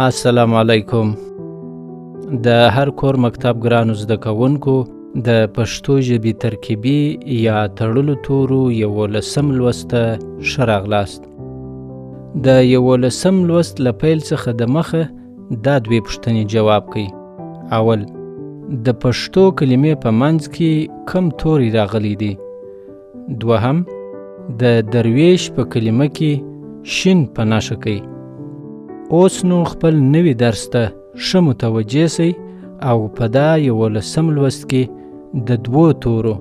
السلام علیکم. د هر کور مکتب ګرانو زده کوونکو د پښتو ژبې ترکیبي یا تړلو تورو 11 لوست ته ښه راغلاست. د 11 لوست له پیل څخه د مخه دا دوې پوښتنې جواب کوي. اول، د پښتو کلمې په منځ کې کم توري راغلي دي؟ دوهم، د درویش په کلمه کې شین په نښه کوي. اوس نو خپل نوي درس ته ښه متوجه سئ او په دا 11 لوست کې د دوو تورو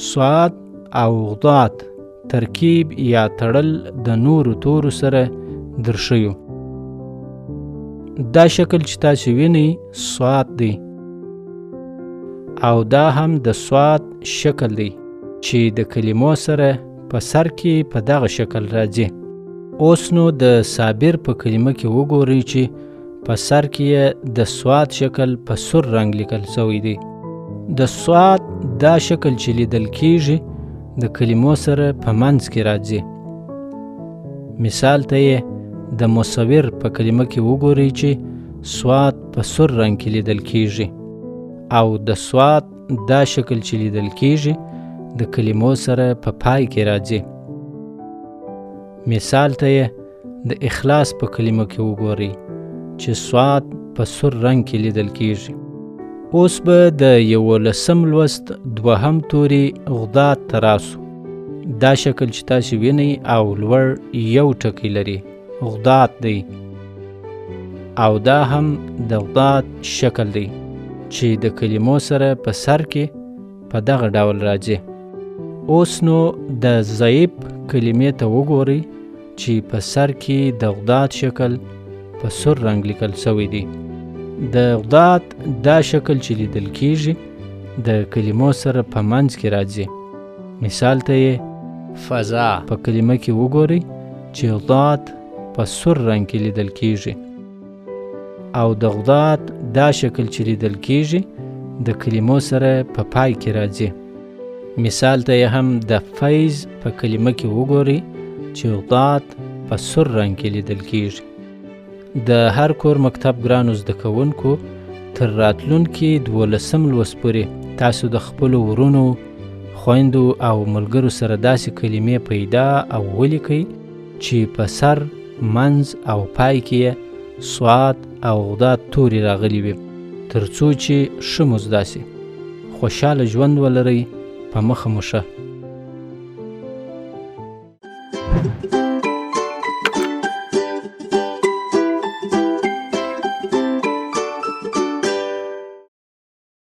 صاد او ضاد ترکیب یا تړل د نورو تورو سره درښیو. دا شکل چې تاسو وینئ صاد دی او دا هم د صاد شکل دی چې د کلمو سره په سر کې په دغه شکل راځي. اوس نو د صابر په کلمه کې وګورئ چې په سر کې د صاد شکل په سور رنګ لیکل شوی دی. د صاد دا شکل چې لیدل کیږي د کلمو سره په منځ کې راځي. مثال ته یې د مصور په کلمه کې وګورئ چې صاد په سور رنګ کې لیدل کیږي او د صاد دا شکل چې لیدل کیږي د کلمو سره په پای کې راځي. مثال ته یې د اخلاص په کلمه کې وګورئ چې صاد په سور رنګ کې لیدل کیږي. اوس به د 11 لوست دوهم توري غداد ته راسو. دا شکل چې تاسو وینئ او لوړ یو ټکی لري غداد دی او دا هم د غداد شکل دی چې د کلمو سره په سر کې په دغه ډول راځي. اوس نو د ضعیف کلمې ته وګورئ چې په سر کې د غداد شکل په سور رنګ لیکل شوی دی. د غداد دا شکل چې لیدل کیږي د کلمو سره په منځ کې راځي. مثال ته یې فضا په کلمه کې وګورئ چې غداد په سور رنګ کې لیدل کیږي او د غداد دا شکل چې لیدل کیږي د کلمو سره په پای کې راځي. مثال ته یې هم د فیض په کلمه کې وګورئ چې غداد په سور رنګ کې لیدل کیږي. د هر کور مکتب ګرانو زده کوونکو تر راتلونکي 12 لوست پورې تاسو د خپلو ورونو، خویندو او ملګرو سره داسې کلمې پیدا او ولیکئ چې په سر، منځ او پای کې صاد او غداد توري راغلي وي تر څو چې ښه مو زده سي. خوشحاله ژوند ولرئ. په مخه مو ښه.